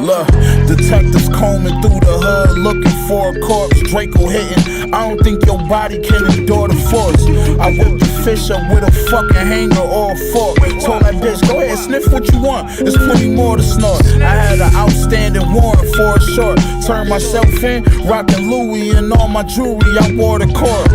Look, detectives combing through the hood looking for a corpse. Draco hitting, I don't think your body can endure the force. I whipped the fish up with a fucking hanger or a fork. Told that bitch, go ahead, sniff what you want, there's plenty more to snort. I had an outstanding warrant for a short. Turned myself in, rocking Louis and all my jewelry, I wore the court.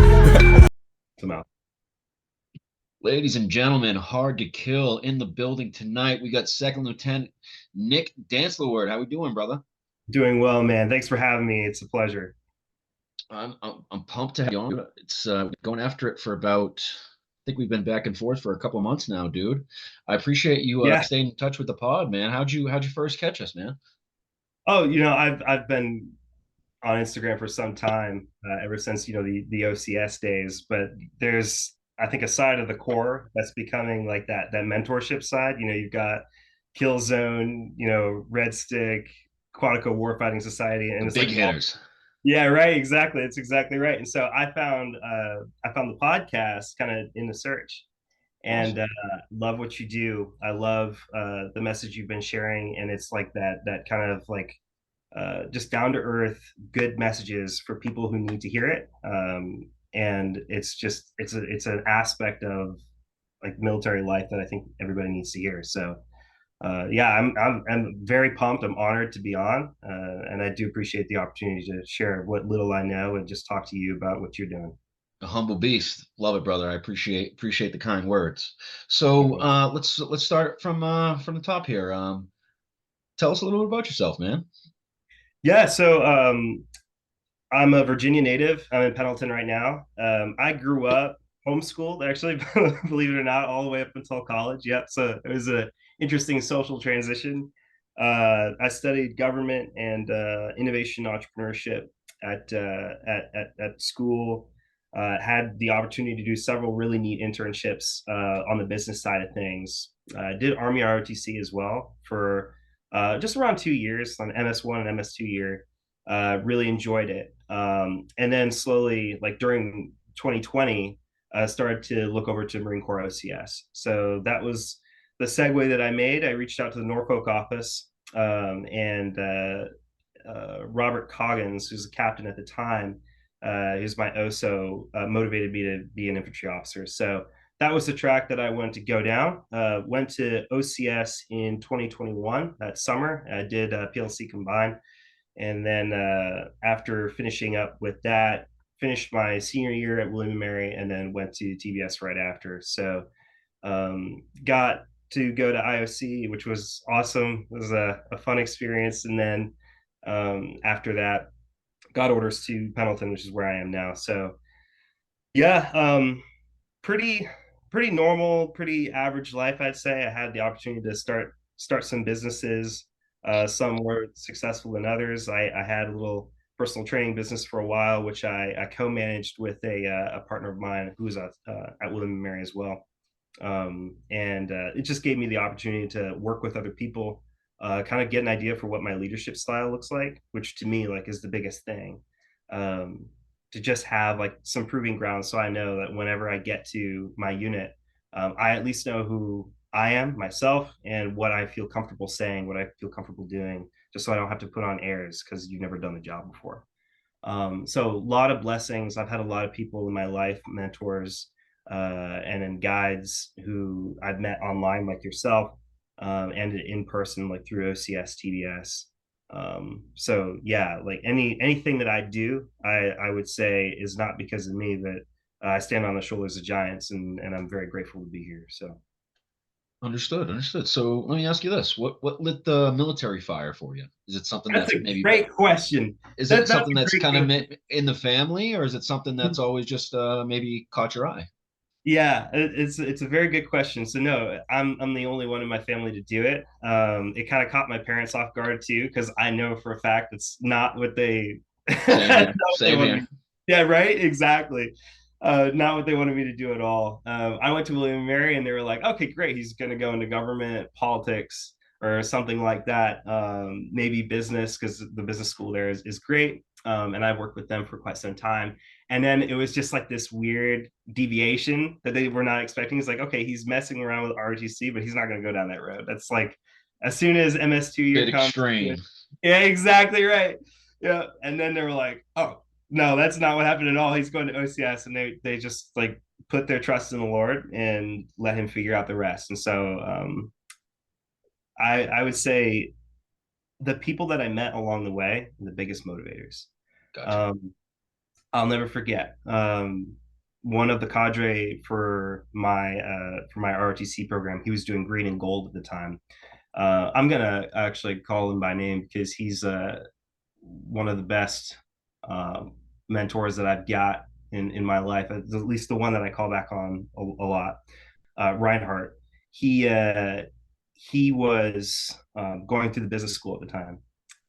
Ladies and gentlemen, hard to kill in the building tonight. We got Second Lieutenant Nick Dantzlerward. How we doing, brother? Doing well, man. Thanks for having me. It's a pleasure. I'm pumped to have you on. It's going after it for about, I think we've been back and forth for a couple of months now, dude. I appreciate you staying in touch with the pod, man. How'd you first catch us, man? Oh, I've been on Instagram for some time, ever since the OCS days. But there's, I think, a side of the core that's becoming like that mentorship side. You've got Kill Zone, Red Stick, Quantico Warfighting Society, and the big hitters. Yeah, right. Exactly. It's exactly right. And so I found the podcast kind of in the search, and love what you do. I love the message you've been sharing, and it's like that kind of like just down to earth, good messages for people who need to hear it. And it's an aspect of like military life that I think everybody needs to hear. So I'm very pumped. I'm honored to be on, and I do appreciate the opportunity to share what little I know and just talk to you about what you're doing. A humble beast. Love it, brother. I appreciate the kind words. So let's start from the top here. Tell us a little bit about yourself, man. Yeah, so I'm a Virginia native. I'm in Pendleton right now. I grew up homeschooled, actually, believe it or not, all the way up until college. Yep. So it was an interesting social transition. I studied government and innovation entrepreneurship at school. Had the opportunity to do several really neat internships on the business side of things. Did Army ROTC as well for just around 2 years on MS1 and MS2 year. Really enjoyed it. And then slowly, like during 2020, started to look over to Marine Corps OCS. So that was the segue that I made. I reached out to the Norfolk office, and Robert Coggins, who's the captain at the time, who's my OSO, motivated me to be an infantry officer. So that was the track that I wanted to go down. Went to OCS in 2021, that summer. I did PLC combined. And then after finishing up with that, finished my senior year at William & Mary, and then went to TBS right after. So got to go to IOC, which was awesome. It was a fun experience. And then after that, got orders to Pendleton, which is where I am now. So yeah, pretty normal, pretty average life, I'd say. I had the opportunity to start some businesses. Some were successful than others. I had a little personal training business for a while, which I co-managed with a partner of mine who was at William & Mary as well. And it just gave me the opportunity to work with other people, kind of get an idea for what my leadership style looks like, which to me like is the biggest thing. To just have like some proving ground, so I know that whenever I get to my unit, I at least know who I am myself and what I feel comfortable saying, what I feel comfortable doing, just so I don't have to put on airs because you've never done the job before. So a lot of blessings. I've had a lot of people in my life, mentors, and then guides who I've met online like yourself, and in person like through OCS, TBS. So yeah, like anything that I do, I would say is not because of me, that I stand on the shoulders of giants, and I'm very grateful to be here. So Understood. So let me ask you this: what lit the military fire for you? Is it something that's maybe great question? Is it something that's kind of in the family, or is it something that's always just maybe caught your eye? Yeah, it's a very good question. So no, I'm the only one in my family to do it. It kind of caught my parents off guard too, because I know for a fact it's not what they. Same here. Yeah, right. Exactly. Not what they wanted me to do at all. I went to William & Mary, and they were like, "Okay, great. He's going to go into government, politics, or something like that. Maybe business, because the business school there is great." and I worked with them for quite some time. And then it was just like this weird deviation that they were not expecting. It's like, okay, he's messing around with ROTC, but he's not going to go down that road. That's like, as soon as MS2 year Bit comes, extreme. yeah, exactly right. Yeah, and then they were like, oh no, that's not what happened at all. He's going to OCS, and they just like put their trust in the Lord and let him figure out the rest. And so I would say the people that I met along the way are the biggest motivators. Gotcha. I'll never forget. One of the cadre for my ROTC program, he was doing green and gold at the time. I'm gonna actually call him by name because he's one of the best mentors that I've got in my life. At least the one that I call back on a lot. Reinhardt. He was going through the business school at the time,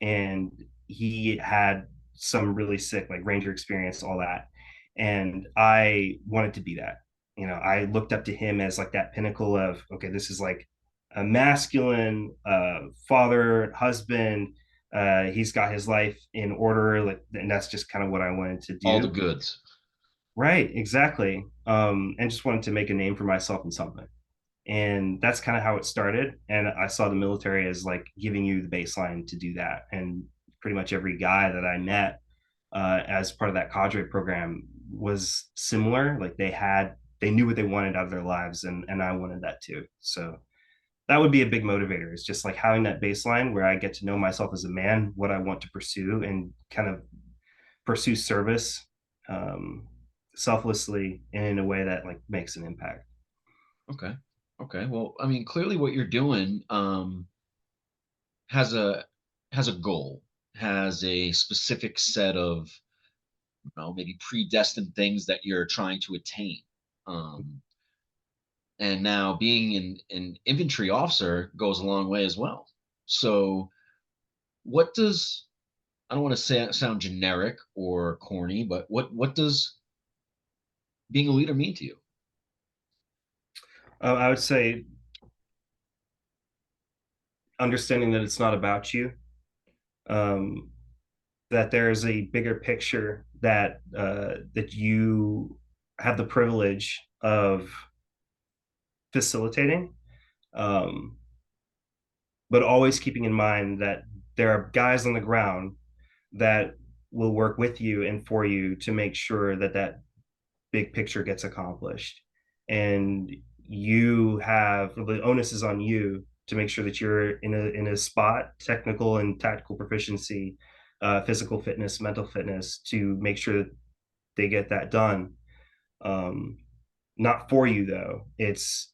and he had some really sick like ranger experience, all that. And I wanted to be that. I looked up to him as like that pinnacle of, okay, this is like a masculine father, husband. He's got his life in order, like, and that's just kind of what I wanted to do. All the goods. Right, exactly. And just wanted to make a name for myself in something. And that's kind of how it started. And I saw the military as like giving you the baseline to do that. And pretty much every guy that I met as part of that cadre program was similar. Like they knew what they wanted out of their lives, and I wanted that too. So that would be a big motivator. Is just like having that baseline where I get to know myself as a man, what I want to pursue, and kind of pursue service um, selflessly and in a way that like makes an impact. Okay. Okay. Well, I mean, clearly what you're doing has a has a goal, has a specific set of, maybe predestined things that you're trying to attain. Um, and now being an infantry officer goes a long way as well. So, what does, I don't want to say sound generic or corny, but what does being a leader mean to you? I would say understanding that it's not about you, um, that there's a bigger picture that you have the privilege of facilitating, um, but always keeping in mind that there are guys on the ground that will work with you and for you to make sure that that big picture gets accomplished. And you have the onus is on you to make sure that you're in a spot, technical and tactical proficiency, physical fitness, mental fitness, to make sure that they get that done. Um, Not for you though. It's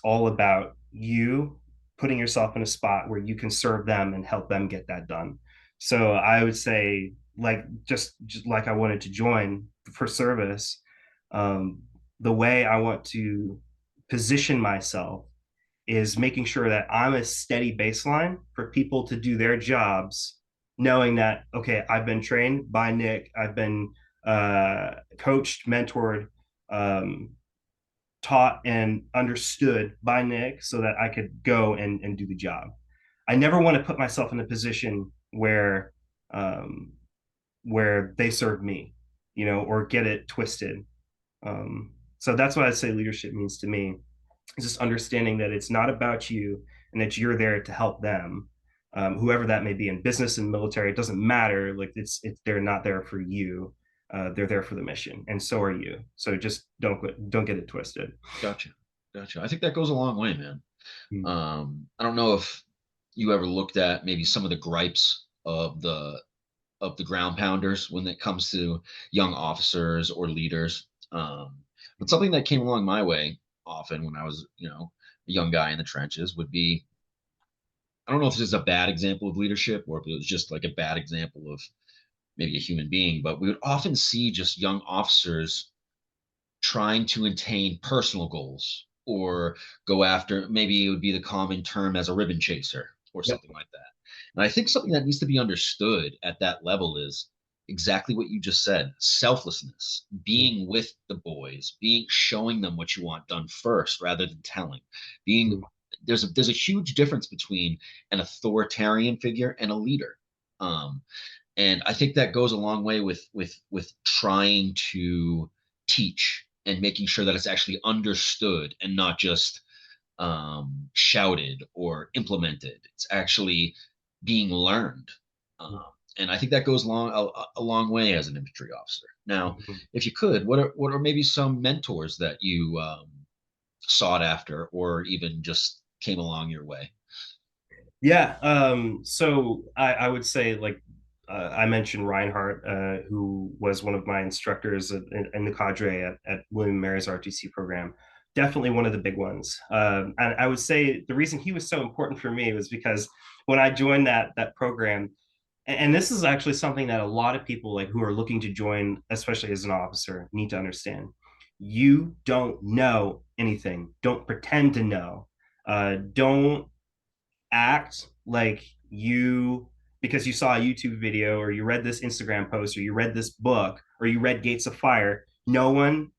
all about you putting yourself in a spot where you can serve them and help them get that done. So I would say, like, just like I wanted to join for service, um, the way I want to position myself is making sure that I'm a steady baseline for people to do their jobs, knowing that, okay, I've been trained by Nick, I've been coached, mentored, um, taught, and understood by Nick so that I could go and do the job. I never want to put myself in a position um, where they serve me, or get it twisted. So that's what I'd say leadership means to me. It's just understanding that it's not about you and that you're there to help them, whoever that may be, in business and military. It doesn't matter. Like they're not there for you. They're there for the mission, and so are you. So just don't get it twisted. Gotcha. Gotcha. I think that goes a long way, man. Mm. I don't know if you ever looked at maybe some of the gripes of the ground pounders when it comes to young officers or leaders. But something that came along my way often when I was, a young guy in the trenches would be, I don't know if this is a bad example of leadership or if it was just like a bad example of maybe a human being, but we would often see just young officers trying to attain personal goals or go after, maybe it would be the common term as a ribbon chaser or Yep. something like that. And I think something that needs to be understood at that level is exactly what you just said: selflessness, being with the boys, showing them what you want done first rather than telling. Being there's a huge difference between an authoritarian figure and a leader. Um, And I think that goes a long way with trying to teach and making sure that it's actually understood and not just shouted or implemented. It's actually being learned. Um, and I think that goes a long way as an infantry officer. Now, if you could, what are maybe some mentors that you sought after, or even just came along your way? Yeah. So I would say, like, I mentioned Reinhardt, who was one of my instructors in the cadre at William and Mary's RTC program. Definitely one of the big ones. And I would say the reason he was so important for me was because when I joined that program, and this is actually something that a lot of people, like, who are looking to join, especially as an officer, need to understand. You don't know anything. Don't pretend to know. Don't act like you, because you saw a YouTube video or you read this Instagram post or you read this book or you read Gates of Fire. No one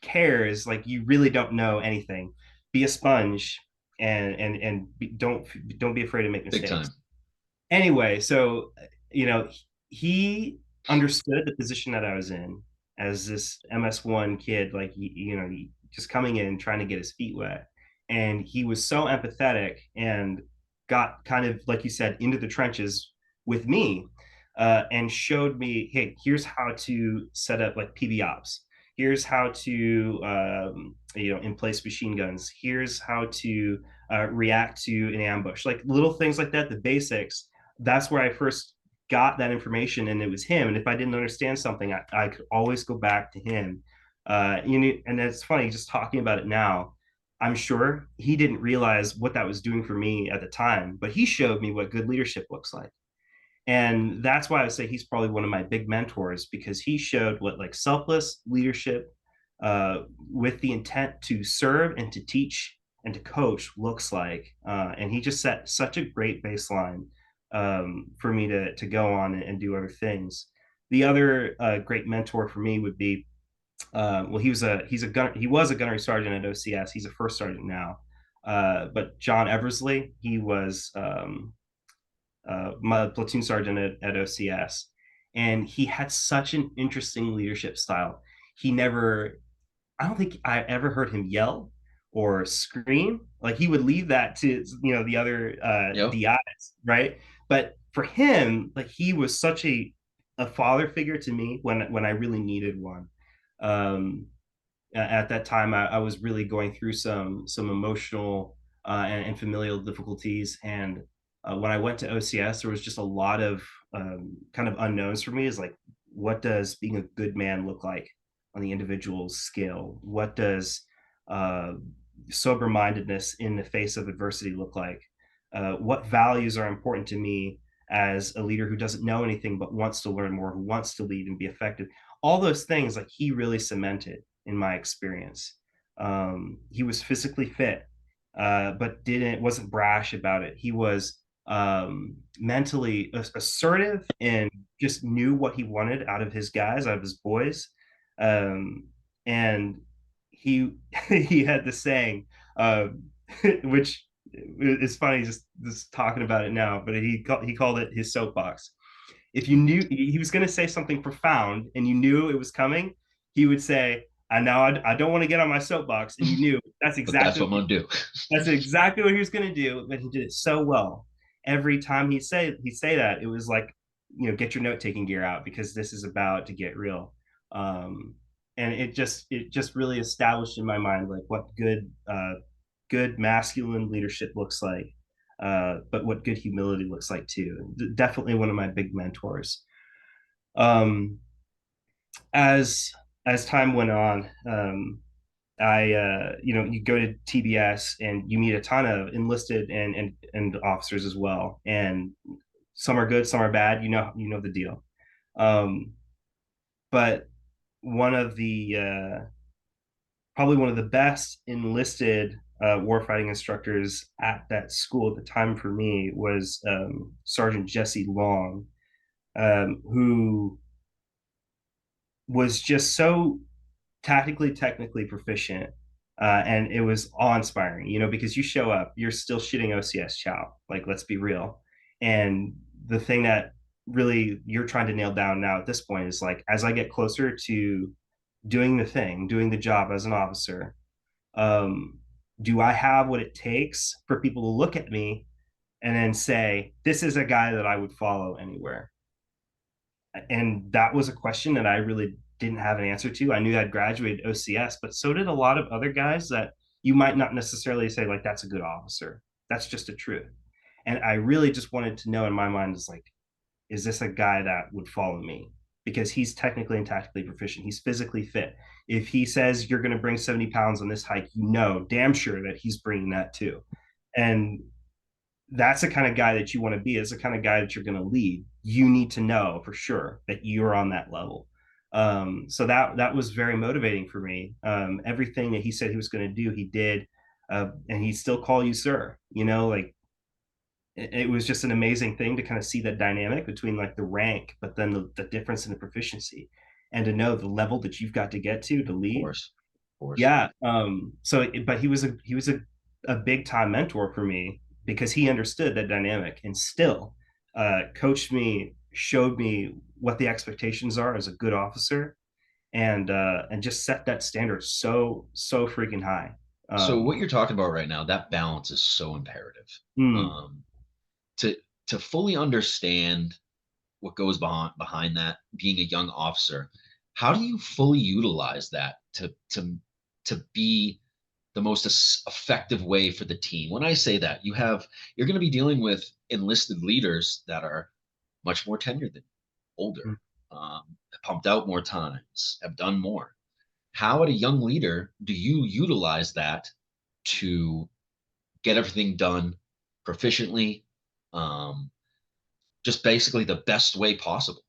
cares. Like, you really don't know anything. Be a sponge, don't be afraid to make Big mistakes. time. Anyway, so he understood the position that I was in as this MS1 kid, like, just coming in trying to get his feet wet, and he was so empathetic and got, kind of like you said, into the trenches with me, and showed me, hey, here's how to set up like PB ops. Here's how to in place machine guns. Here's how to react to an ambush, like little things like that, the basics. That's where I first got that information, and it was him. And if I didn't understand something, I could always go back to him. And it's funny just talking about it now. I'm sure he didn't realize what that was doing for me at the time, but he showed me what good leadership looks like. And that's why I would say he's probably one of my big mentors, because he showed what, like, selfless leadership, with the intent to serve and to teach and to coach looks like. And he just set such a great baseline, for me to go on and do other things. The other great mentor for me would be, well, he was a gunnery sergeant at OCS. He's a first sergeant now. But John Eversley, he was my platoon sergeant at OCS, and he had such an interesting leadership style. He never, I don't think I ever heard him yell or scream. Like, he would leave that to the other Yep. DIs, right? But for him, like, he was such a father figure to me when I really needed one. Um, at that time, I was really going through some emotional and familial difficulties, and when I went to OCS, there was just a lot of kind of unknowns for me. Is like, what does being a good man look like on the individual scale? What does uh, sober mindedness in the face of adversity look like? What values are important to me as a leader who doesn't know anything but wants to learn more, who wants to lead and be effective? All those things, like, he really cemented in my experience. He was physically fit, but wasn't brash about it. He was mentally assertive and just knew what he wanted out of his guys, out of his boys. And he he had the saying, which is funny just talking about it now, but he called it his soapbox. If you knew he was going to say something profound and you knew it was coming, he would say, "I know I don't want to get on my soapbox," and you knew But that's what I'm gonna do. that's exactly what he was going to do. But he did it so well. Every time he'd say that, it was like, get your note taking gear out, because this is about to get real. Um, and it just really established in my mind, like, what good masculine leadership looks like, but what good humility looks like too. Definitely one of my big mentors. Um, as time went on, you go to TBS and you meet a ton of enlisted and officers as well, and some are good, some are bad. The deal. Um, but one of the probably one of the best enlisted warfighting instructors at that school at the time for me was Sergeant Jesse Long, who was just so tactically, technically proficient. And it was awe-inspiring, because you show up, you're still shitting OCS chow. Like, let's be real. And the thing that really you're trying to nail down now at this point is like, as I get closer to doing the job as an officer, do I have what it takes for people to look at me and then say, this is a guy that I would follow anywhere? And that was a question that I really didn't have an answer to. I knew I'd graduated OCS, but so did a lot of other guys that you might not necessarily say, like, that's a good officer. That's just a truth. And I really just wanted to know in my mind is like, is this a guy that would follow me? Because he's technically and tactically proficient. He's physically fit. If he says you're going to bring 70 pounds on this hike, you know, damn sure that he's bringing that too. And that's the kind of guy that you want to be. It's the kind of guy that you're going to lead. You need to know for sure that you're on that level. So that was very motivating for me. Everything that he said he was going to do, he did, and he'd still call you sir. You know, like it was just an amazing thing to kind of see that dynamic between like the rank, but then the difference in the proficiency, and to know the level that you've got to get to lead. Of course. Yeah. But he was a big time mentor for me because he understood that dynamic and still coached me, showed me what the expectations are as a good officer, and just set that standard so freaking high. So what you're talking about right now, that balance is so imperative. Mm. To fully understand what goes behind that, being a young officer, how do you fully utilize that to be the most effective way for the team? When I say that, you're going to be dealing with enlisted leaders that are much more tenured than older, pumped out more times, have done more. How, at a young leader, do you utilize that to get everything done proficiently, just basically the best way possible?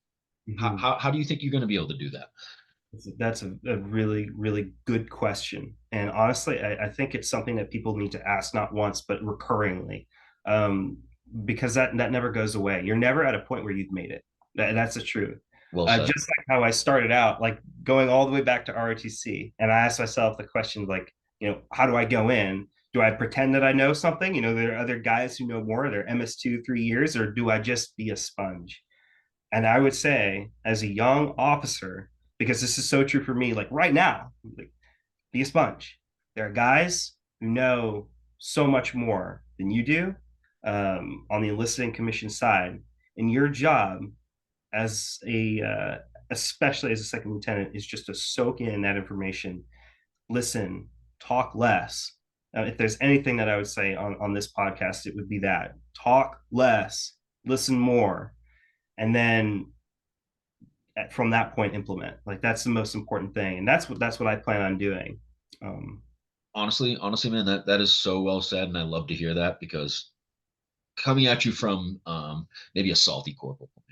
Mm-hmm. How do you think you're going to be able to do that? That's a really, really good question. And honestly, I think it's something that people need to ask not once, but recurringly, because that never goes away. You're never at a point where you've made it. That's the truth. Well said. Just like how I started out, like going all the way back to ROTC, and I asked myself the question, like, you know, how do I go in? Do I pretend that I know something? You know, there are other guys who know more. They're MS2 3 years, or do I just be a sponge? And I would say, as a young officer, because this is so true for me, like right now, like, be a sponge. There are guys who know so much more than you do, on the enlisted and commissioned side. And your job as especially as a second lieutenant, is just to soak in that information, listen, talk less. If there's anything that I would say on this podcast, it would be that: talk less, listen more, and then from that point implement. Like, that's the most important thing, and that's what I plan on doing. Honestly, man, that is so well said, and I love to hear that, because coming at you from maybe a salty corporal point,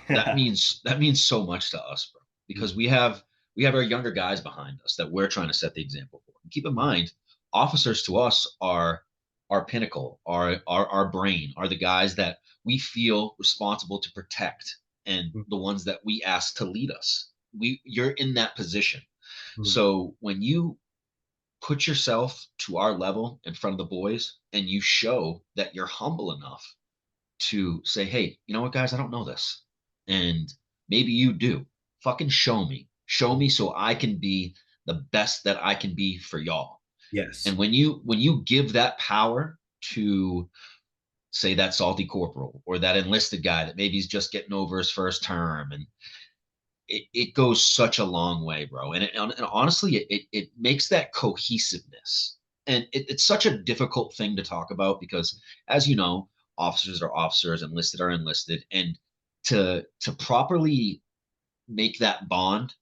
that means so much to us, bro, because we have our younger guys behind us that we're trying to set the example for. And keep in mind, officers to us are our pinnacle, our brain, are the guys that we feel responsible to protect, and the ones that we ask to lead us. You're in that position. So when you put yourself to our level in front of the boys, and you show that you're humble enough to say, hey, you know what, guys, I don't know this, and maybe you do. Fucking show me so I can be the best that I can be for y'all. Yes. And when you give that power to, say, that salty corporal or that enlisted guy that maybe he's just getting over his first term, and it goes such a long way, bro. And honestly, it makes that cohesiveness. And it's such a difficult thing to talk about, because, as you know, officers are officers, enlisted are enlisted, and to properly make that bond,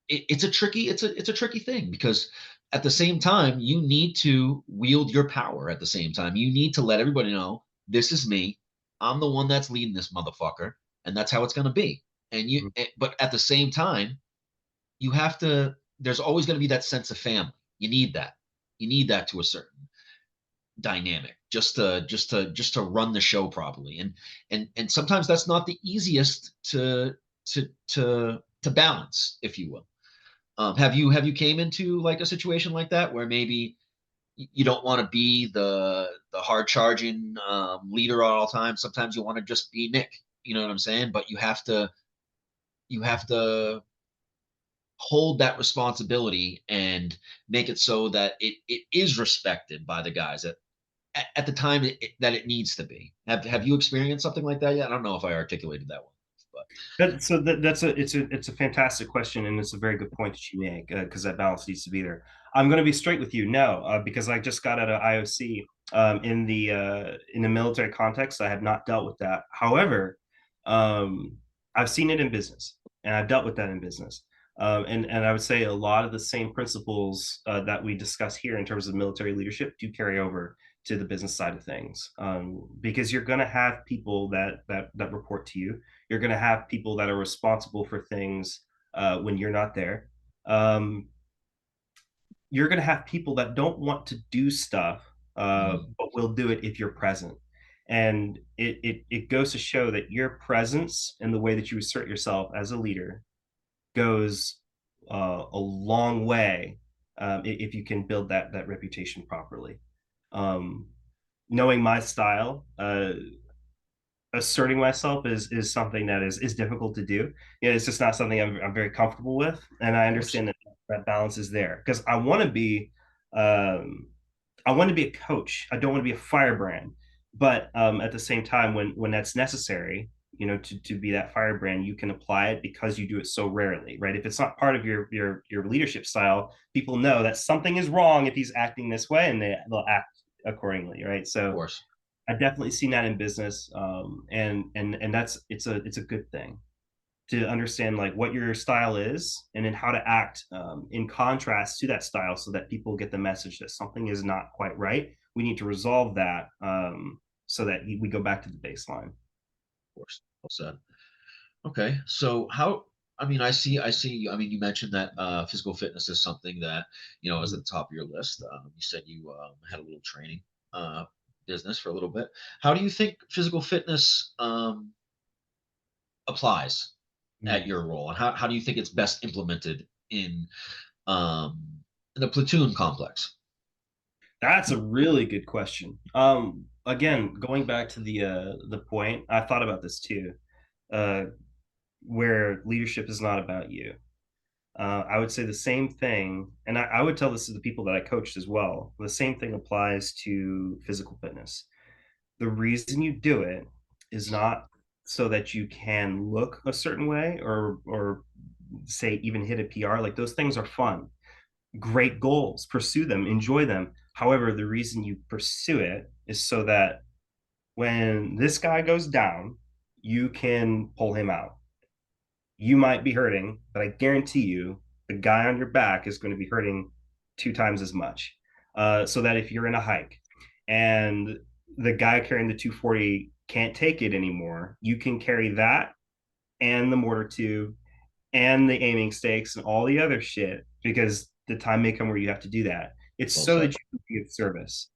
it's a tricky thing, because at the same time, you need to wield your power. At the same time, you need to let everybody know, this is me. I'm the one that's leading this motherfucker, and that's how it's going to be. And but at the same time, you have to. There's always going to be that sense of family. You need that. You need that to a certain dynamic, just to run the show properly. And sometimes that's not the easiest to balance, if you will. Have you came into like a situation like that, where maybe you don't want to be the hard charging leader at all times? Sometimes you want to just be Nick, you know what I'm saying? But you have to hold that responsibility and make it so that it is respected by the guys at the time that it needs to be. Have you experienced something like that yet? I don't know if I articulated that one, but It's a fantastic question, and it's a very good point that you make, because that balance needs to be there. I'm going to be straight with you. No, because I just got out of IOC. In the military context, I have not dealt with that. However, I've seen it in business, and I've dealt with that in business. And I would say a lot of the same principles that we discuss here in terms of military leadership do carry over to the business side of things, because you're going to have people that report to you. You're going to have people that are responsible for things when you're not there. You're going to have people that don't want to do stuff, but will do it if you're present. And it goes to show that your presence and the way that you assert yourself as a leader goes a long way, if you can build that reputation properly. Knowing my style, asserting myself is something that is difficult to do. It's just not something I'm very comfortable with, and I understand that balance is there, because um, I want to be a coach. I don't want to be a firebrand, but at the same time, when that's necessary, to be that firebrand, you can apply it because you do it so rarely, right? If it's not part of your leadership style, people know that something is wrong if he's acting this way, and they'll act accordingly, right? So of course. I definitely seen that in business, and it's a good thing to understand like what your style is, and then how to act in contrast to that style, so that people get the message that something is not quite right. We need to resolve that, so that we go back to the baseline. Of course, well said. Okay, so I mean, you mentioned that physical fitness is something that is at the top of your list. You said you had a little training business for a little bit. How do you think physical fitness applies at your role, and how do you think it's best implemented um, in the platoon complex? That's a really good question. Again, going back to the point, I thought about this too, uh, where leadership is not about you. I would say the same thing, and I would tell this to the people that I coached as well. The same thing applies to physical fitness. The reason you do it is not so that you can look a certain way, or say even hit a PR. Like, those things are fun, great goals, pursue them, enjoy them. However, the reason you pursue it is so that when this guy goes down, you can pull him out. You might be hurting, but I guarantee you the guy on your back is going to be hurting 2 times as much. So that if you're in a hike and the guy carrying the 240 can't take it anymore, you can carry that and the mortar tube and the aiming stakes and all the other shit, because the time may come where you have to do that. It's Well so said. that you can be of service.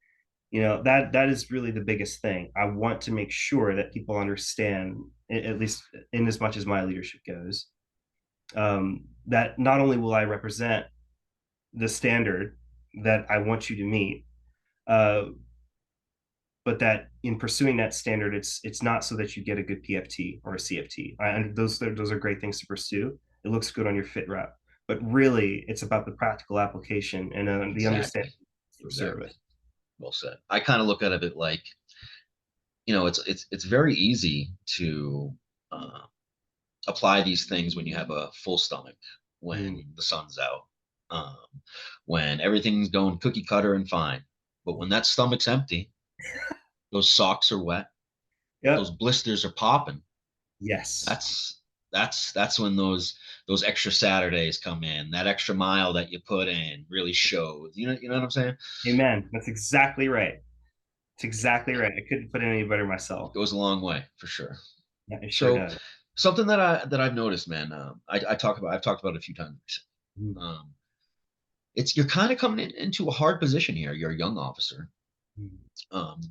That is really the biggest thing. I want to make sure that people understand, at least in as much as my leadership goes, that not only will I represent the standard that I want you to meet, uh, but that in pursuing that standard, it's not so that you get a good PFT or a CFT. And those are great things to pursue. It looks good on your fit rep, but really it's about the practical application and the understanding for service. Well said. I kind of look at it like, it's very easy to apply these things when you have a full stomach, when the sun's out, um, when everything's going cookie cutter and fine. But when that stomach's empty, those socks are wet, those Yep. blisters are popping. Yes. That's when those extra Saturdays come in. That extra mile that you put in really shows. You know what I'm saying? Amen. That's exactly right. It's exactly right. I couldn't put it any better myself. Goes a long way for sure. Yeah, it sure So does. something that I've noticed, man, I've talked about it a few times. You're kind of coming into a hard position here. You're a young officer.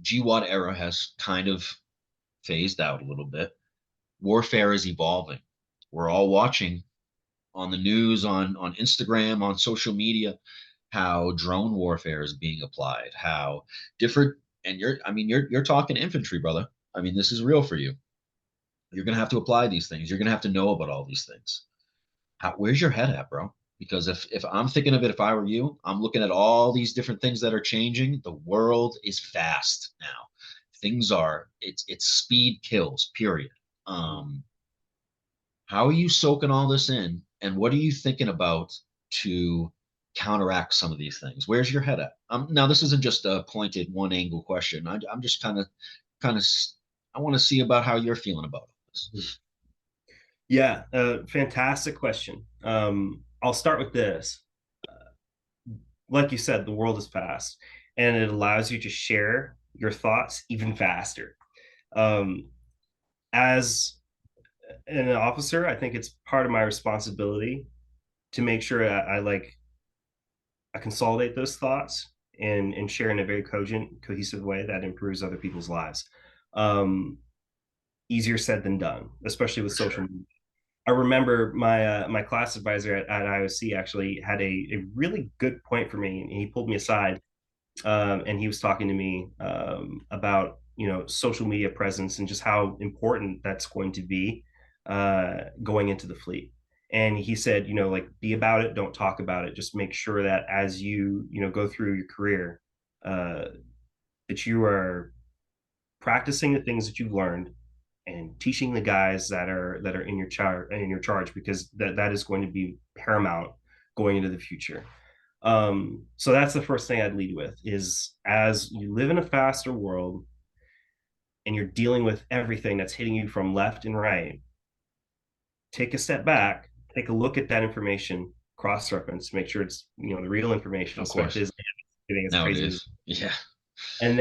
GWAT era has kind of phased out a little bit. Warfare is evolving. We're all watching on the news, on Instagram, on social media, how drone warfare is being applied, how different. And you're talking infantry, brother. I mean, this is real for you. You're going to have to apply these things. You're going to have to know about all these things. Where's your head at, bro? Because if I'm thinking of it, if I were you, I'm looking at all these different things that are changing. The world is fast now. Things are, it's speed kills, period. How are you soaking all this in? And what are you thinking about to counteract some of these things? Where's your head at? Now, this isn't just a pointed one angle question. I'm just kind of, I want to see about how you're feeling about this. Yeah, fantastic question. I'll start with this. Like you said, the world is fast, and it allows you to share your thoughts even faster. As an officer, I think it's part of my responsibility to make sure I consolidate those thoughts and share in a very cogent, cohesive way that improves other people's lives. Easier said than done, especially with social media. I remember my class advisor at IOC actually had a really good point for me, and he pulled me aside, and he was talking to me about social media presence and just how important that's going to be going into the fleet. And he said, like, be about it, don't talk about it. Just make sure that as you go through your career, that you are practicing the things that you've learned and teaching the guys that are in your charge, because that is going to be paramount going into the future. So that's the first thing I'd lead with is, as you live in a faster world and you're dealing with everything that's hitting you from left and right, take a step back, take a look at that information, cross-reference, make sure it's the real information, of course, getting as crazy as, yeah. And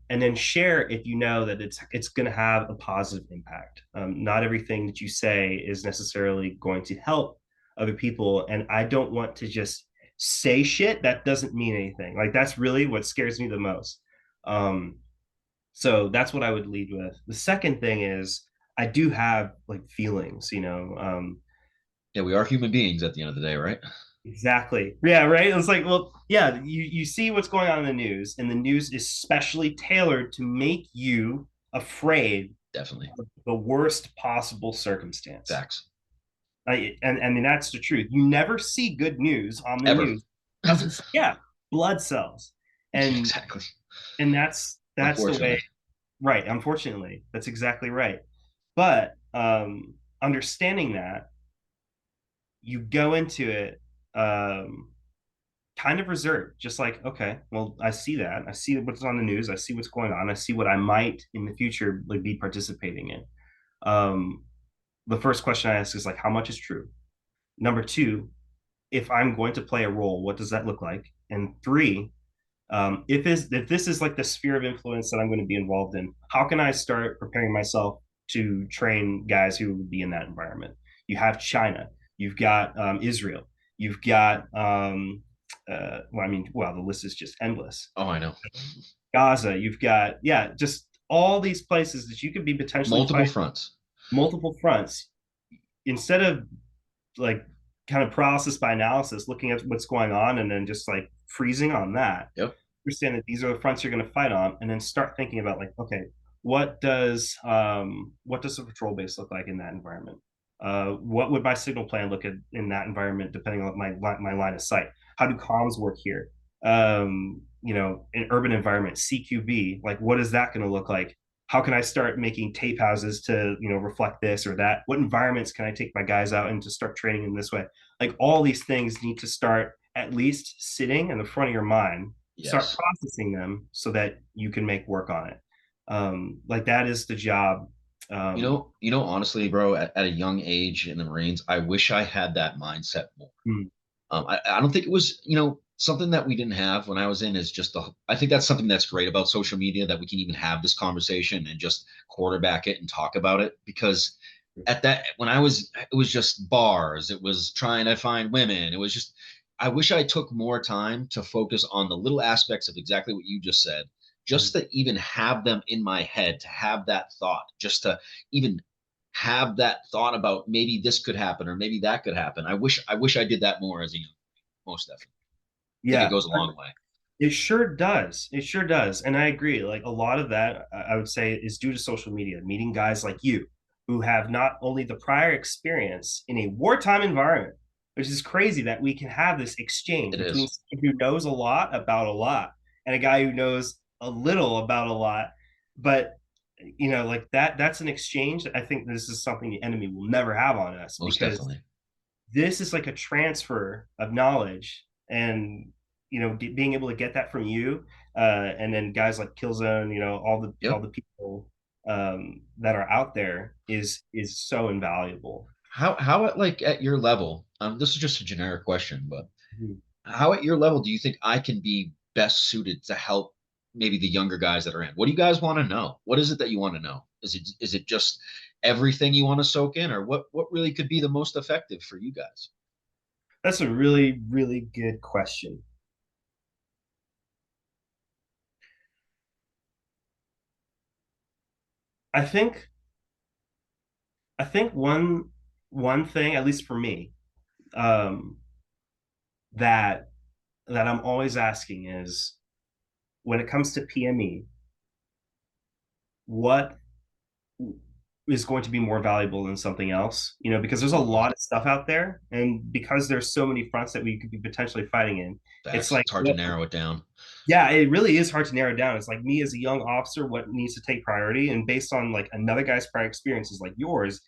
then share if you know that it's going to have a positive impact. Not everything that you say is necessarily going to help other people, and I don't want to just say shit that doesn't mean anything. Like, that's really what scares me the most. So that's what I would lead with. The second thing is, I do have like feelings, Yeah, we are human beings at the end of the day, right? Exactly. Yeah, right. It's like, well, yeah, you see what's going on in the news, and the news is specially tailored to make you afraid Definitely. of the worst possible circumstance. Facts. And that's the truth. You never see good news on the Ever. news. Blood cells. And exactly. And that's the way. Right. Unfortunately, that's exactly right. But understanding that, you go into it kind of reserved, just like, okay, well, I see that, I see what's on the news, I see what's going on, I see what I might in the future like be participating in. The first question I ask is like, how much is true? Number two, if I'm going to play a role, what does that look like? And three, if this is like the sphere of influence that I'm going to be involved in, how can I start preparing myself to train guys who would be in that environment? You have China, you've got Israel, you've got the list is just endless. Oh, I know. Gaza, you've got, just all these places that you could be potentially multiple fronts. Instead of like kind of paralysis by analysis, looking at what's going on and then just like freezing on that. Yep. Understand that these are the fronts you're going to fight on, and then start thinking about like, okay, what does the patrol base look like in that environment? What would my signal plan look at in that environment, depending on my line of sight? How do comms work here? In urban environment, CQB, like, what is that going to look like? How can I start making tape houses to reflect this or that? What environments can I take my guys out and to start training in this way? Like, all these things need to start at least sitting in the front of your mind. Yes. Start processing them so that you can make work on it. Like, that is the job. Honestly, bro, at a young age in the Marines, I wish I had that mindset more. I don't think it was, something that we didn't have when I was in is just I think that's something that's great about social media, that we can even have this conversation and just quarterback it and talk about it. Because when I was, it was just bars. It was trying to find women. It was just, I wish I took more time to focus on the little aspects of exactly what you just said, just to even have them in my head, to have that thought, just to even have that thought about maybe this could happen or maybe that could happen. I wish I did that more as a young, most definitely. Yeah, it goes a long way. It sure does. It sure does. And I agree. Like, a lot of that, I would say, is due to social media, meeting guys like you who have not only the prior experience in a wartime environment, which is crazy that we can have this exchange It between is. someone who knows a lot about a lot and a guy who knows a little about a lot. But like that's an exchange that I think this is something the enemy will never have on us, Most because definitely. this is like a transfer of knowledge, and being able to get that from you, and then guys like Killzone, all Yep. the people that are out there is so invaluable. How at like at your level, this is just a generic question, but Mhm. how at your level do you think I can be best suited to help maybe the younger guys that are in? What do you guys want to know? What is it that you want to know? Is it just everything you want to soak in, or what really could be the most effective for you guys? That's a really, really good question. I think I think one thing, at least for me, um, that I'm always asking is, when it comes to PME, what is going to be more valuable than something else? Because there's a Ooh, lot of stuff out there, and because there's so many fronts that we could be potentially fighting in, it's facts. like, It's hard to narrow it down. yeah, it really is hard to narrow down. It's like, me as a young officer, what needs to take priority, and based on like another guy's prior experiences like yours,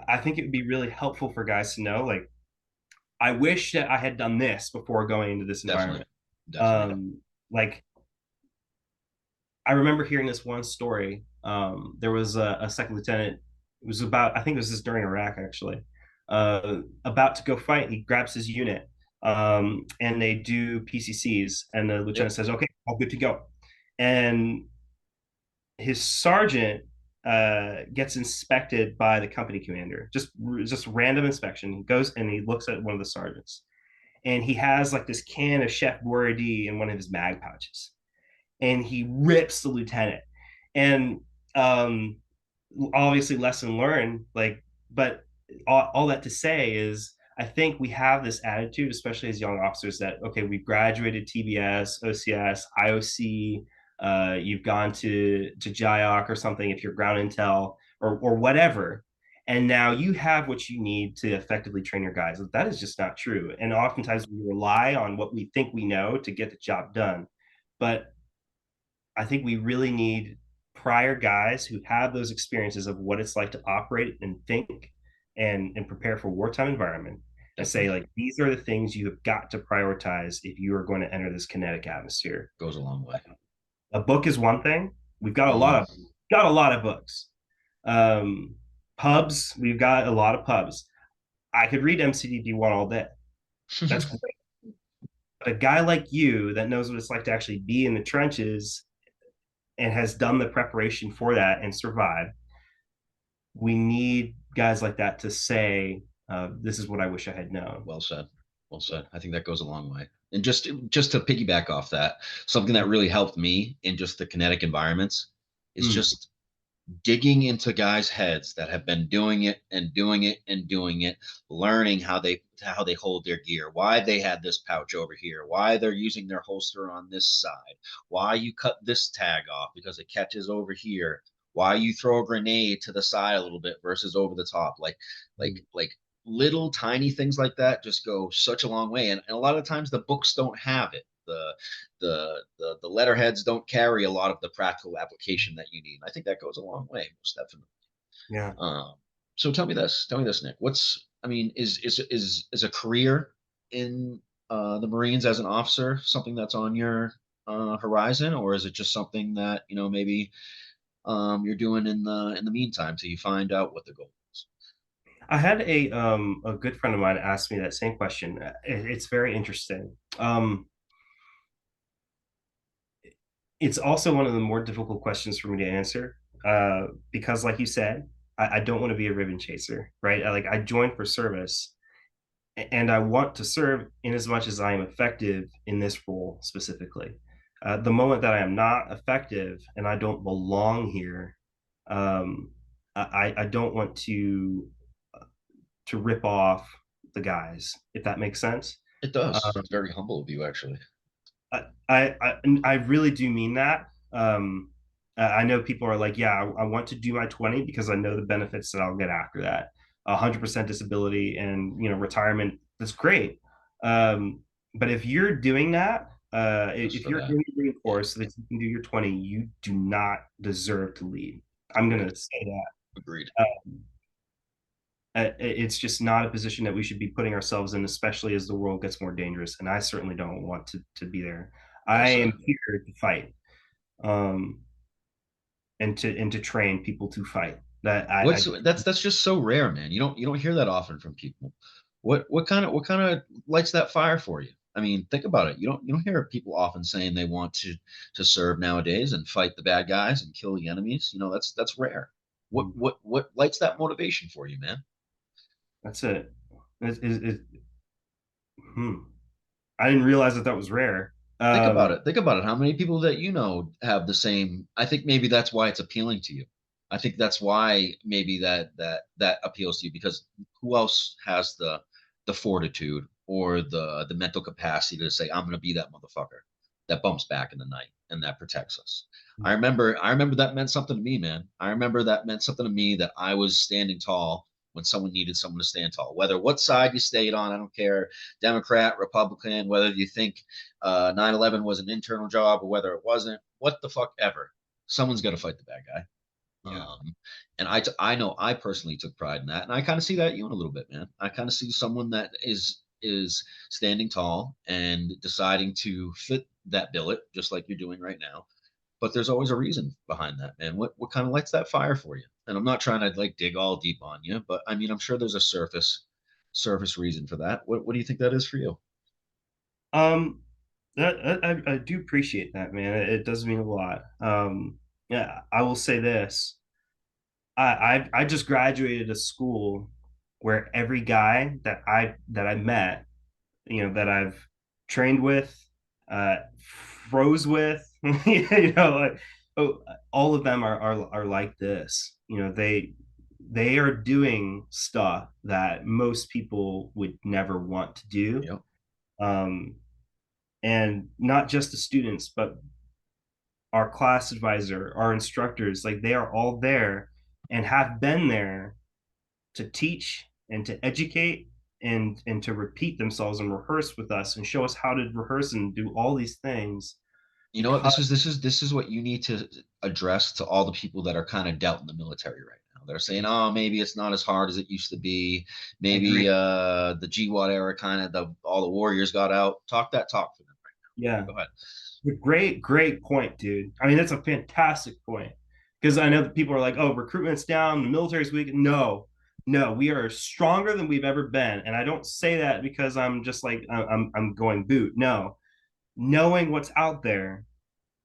I think it would be really helpful for guys to know, like, I wish that I had done this before going into this Definitely. environment. Definitely. Like, I remember hearing this one story. There was a second lieutenant. It was about, I think it was just during Iraq actually. About to go fight, he grabs his unit, and they do PCCs, and the lieutenant Yep. says, "Okay, all good to go." And his sergeant gets inspected by the company commander, just random inspection. He goes and he looks at one of the sergeants, and he has like this can of Chef Boyardee in one of his mag pouches, and he rips the lieutenant. And um, obviously, lesson learned. Like, but all that to say is, I think we have this attitude, especially as young officers, that okay, we've graduated TBS, OCS, IOC. You've gone to JIOC or something if you're ground intel or whatever, and now you have what you need to effectively train your guys. That is just not true. And oftentimes we rely on what we think we know to get the job done. But I think we really need prior guys who have those experiences of what it's like to operate and think and prepare for wartime environment, and say, Definitely like, these are the things you have got to prioritize if you are going to enter this kinetic atmosphere. goes a long way. A book is one thing. We've Mm. got a lot of books. Um, Pubs, we've got a lot of pubs. I could read MCDD1 all day. That's great. But a guy like you that knows what it's like to actually be in the trenches and has done the preparation for that and survived, we need guys like that to say, this is what I wish I had known. Well said. Well said. I think that goes a long way. And just to piggyback off that, something that really helped me in just the kinetic environments is Mm. just digging into guys' heads that have been doing it and doing it and doing it, learning how they hold their gear, why they had this pouch over here, why they're using their holster on this side, why you cut this tag off because it catches over here, why you throw a grenade to the side a little bit versus over the top, like little tiny things like that just go such a long way. And a lot of times the books don't have it. The letterheads don't carry a lot of the practical application that you need. I think that goes a long way, most definitely. Yeah. Um, so tell me this, Nick. I mean, is a career in the Marines as an officer something that's on your horizon, or is it just something that maybe you're doing in the meantime till you find out what the goal is? I had a good friend of mine ask me that same question. It's very interesting. It's also one of the more difficult questions for me to answer, because, like you said, I don't want to be a ribbon chaser, right? I joined for service, and I want to serve in as much as I am effective in this role specifically. The moment that I am not effective and I don't belong here, um, I don't want to rip off the guys, if that makes sense. It does. Um, It's very humble of you, actually. I really do mean that. I know people are like, yeah, I want to do my 20 because I know the benefits that I'll get after that. 100% disability and, you know, retirement. That's great. But if you're doing that, Just if for you're that. doing the Green Yeah, Course so that you can do your 20, you do not deserve to lead. I'm going agreed. to say that. Agreed. It's just not a position that we should be putting ourselves in, especially as the world gets more dangerous. And I certainly don't want to be there. Well I said. am here to fight. Um, and to train people to fight. That What's I that's just so rare, man. You don't hear that often from people. What kind of lights that fire for you? I mean, think about it. You don't hear people often saying they want to serve nowadays and fight the bad guys and kill the enemies. That's rare. What lights that motivation for you, man? that's it. Hmm. I didn't realize that that was rare. Think about it. Think about it. How many people that you know have the same? I think maybe that's why it's appealing to you. I think that's why maybe that appeals to you because who else has the fortitude or the mental capacity to say I'm going to be that motherfucker that bumps back in the night and that protects us. I remember that meant something to me, man. I remember that meant something to me that I was standing tall when someone needed someone to stand tall. Whether what side you stayed on, I don't care. Democrat, Republican, whether you think 9/11 was an internal job or whether it wasn't, what the fuck ever. Someone's got to fight the bad guy. Yeah. And I know I personally took pride in that, and I kind of see that in you in a little bit, man. I kind of see someone that is standing tall and deciding to fit that billet, just like you're doing right now. But there's always a reason behind that, man. What kind of lights that fire for you? And I'm not trying to like dig all deep on you, but I mean I'm sure there's a surface reason for that. What do you think that is for you? Um, I do appreciate that, man. It does mean a lot. Yeah, I will say this. I just graduated a school where every guy that I met, you know, that I've trained with, uh, froze with, you know, like, oh, all of them are like this. You know, they are doing stuff that most people would never want to do. Yep. Um, and not just the students, but our class advisor, our instructors, like they are all there and have been there to teach and to educate and to repeat themselves and rehearse with us and show us how to rehearse and do all these things You know what? because This is what you need to address to all the people that are kind of doubting the military right now. They're saying, "Oh, maybe it's not as hard as it used to be. I Maybe agree. the GWAT era kind of the all the warriors got out." Talk that talk for them right Yeah. now. Go ahead. Great point, dude. I mean, that's a fantastic point. Because I know that people are like, oh, recruitment's down, the military's weak. No, no, we are stronger than we've ever been. And I don't say that because I'm just like I'm going boot. No. Knowing what's out there,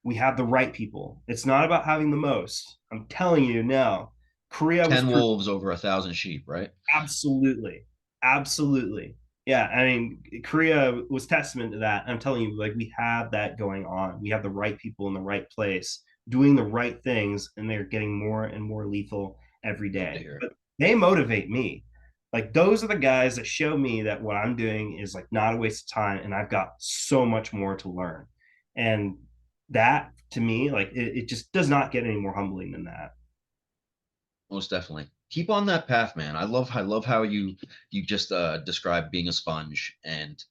we have the right people. It's not about having the most. I'm telling you, no. Korea was 10 proof. wolves over 1,000 sheep, right? Absolutely. Absolutely. Yeah. I mean, Korea was testament to that. I'm telling you, like, we have that going on. We have the right people in the right place doing the right things, and they're getting more and more lethal every Love to day. hear it. But they motivate me. Like, those are the guys that show me that what I'm doing is like not a waste of time, and I've got so much more to learn. And that to me, like, it just does not get any more humbling than that. Most definitely. Keep on that path, man. I love how you just describe being a sponge and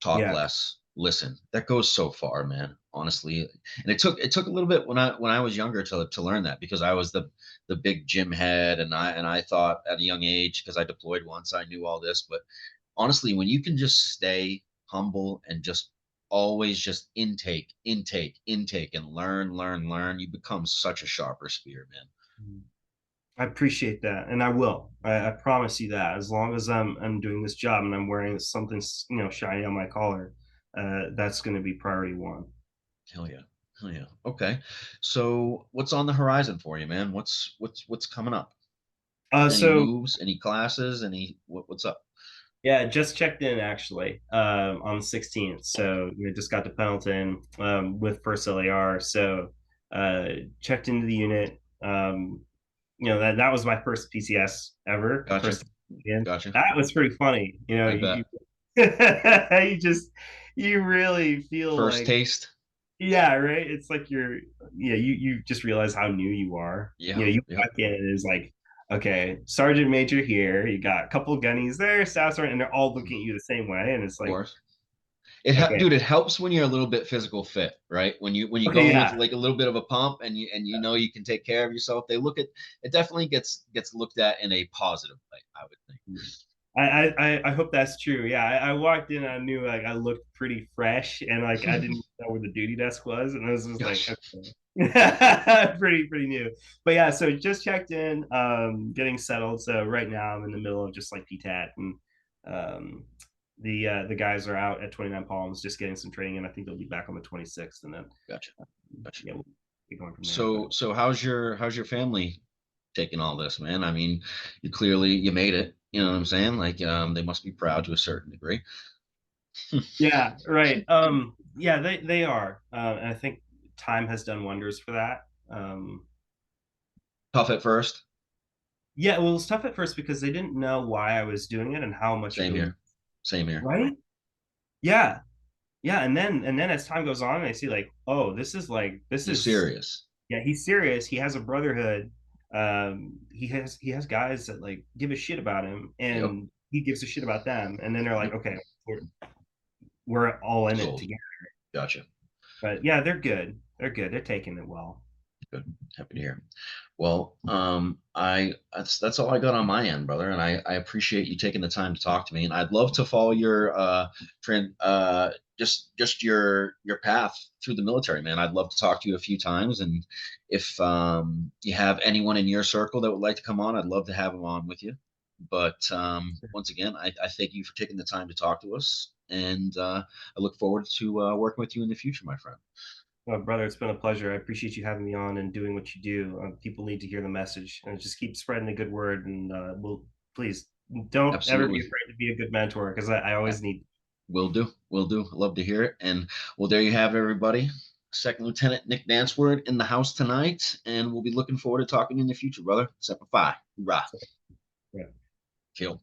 talk Yeah. less, listen. That goes so far, man. Honestly, and it took a little bit when I was younger to learn that because I was the big gym head and I thought at a young age because I deployed once I knew all this. But honestly, when you can just stay humble and just always just intake and learn, you become such a sharper spear, man. I appreciate that, and I will. I promise you that. As long as I'm doing this job and I'm wearing something, you know, shiny on my collar, that's going to be priority one. Hell yeah. Hell yeah. Okay. So what's on the horizon for you, man? What's coming up? Any So moves, any classes, what's up? yeah, just checked in actually on the 16th. So we just got to Pendleton with first LAR. So checked into the unit. You know that was my first PCS ever. Gotcha. First, and Gotcha. that was pretty funny. You know, I bet. you just you really feel First like taste. Yeah, right. It's like you just realize how new you are. Yeah, You yeah, walk in and it's like, okay, Sergeant Major here, you got a couple gunnies there, Staff Sergeant, and they're all looking at you the same way, and it's of like, course. okay, Dude, it helps when you're a little bit physical fit, right? When you okay, go in with yeah, like a little bit of a pump and you know you can take care of yourself. They look at it definitely gets looked at in a positive way, I would think. I hope that's true. Yeah, I walked in, I knew like I looked pretty fresh, and like I didn't know where the duty desk was, and I was just like, Gosh. okay. Pretty new. But yeah, so just checked in, getting settled. So right now I'm in the middle of just like PTAT, and um, the guys are out at 29 Palms just getting some training, and I think they'll be back on the 26th, and then Gotcha. Gotcha. yeah, we'll be going from there. So how's your family taking all this, man? I mean, you made it. You know what I'm saying? Like, they must be proud to a certain degree. Yeah, right. Yeah, they are, and I think time has done wonders for that. Tough at first. Yeah, well, it was tough at first because they didn't know why I was doing it and how much it Same really, here. Same here. right? Yeah, yeah, and then as time goes on, I see like, oh, this You're is serious. yeah, he's serious. He has a brotherhood. He has guys that like give a shit about him, Yep. and he gives a shit about them, and then they're like, Yep. okay, we're all in it Sold. together. Gotcha. But yeah, they're good. They're good. They're taking it well. Good. Happy to hear. Well, that's all I got on my end, brother, and I appreciate you taking the time to talk to me. And I'd love to follow your trend, just your path through the military, man. I'd love to talk to you a few times, and if you have anyone in your circle that would like to come on, I'd love to have them on with you. But once again, I thank you for taking the time to talk to us, and I look forward to working with you in the future, my friend. Well, brother, it's been a pleasure. I appreciate you having me on and doing what you do. People need to hear the message, and just keep spreading the good word. And we'll please don't ever be Absolutely. afraid to be a good mentor, because I always need. Will do. Will do. Love to hear it. And well, there you have it, everybody. Second Lieutenant Nick Dantzlerward in the house tonight, and we'll be looking forward to talking in the future, brother. Semper Fi. Hoorah. Yeah. Kill.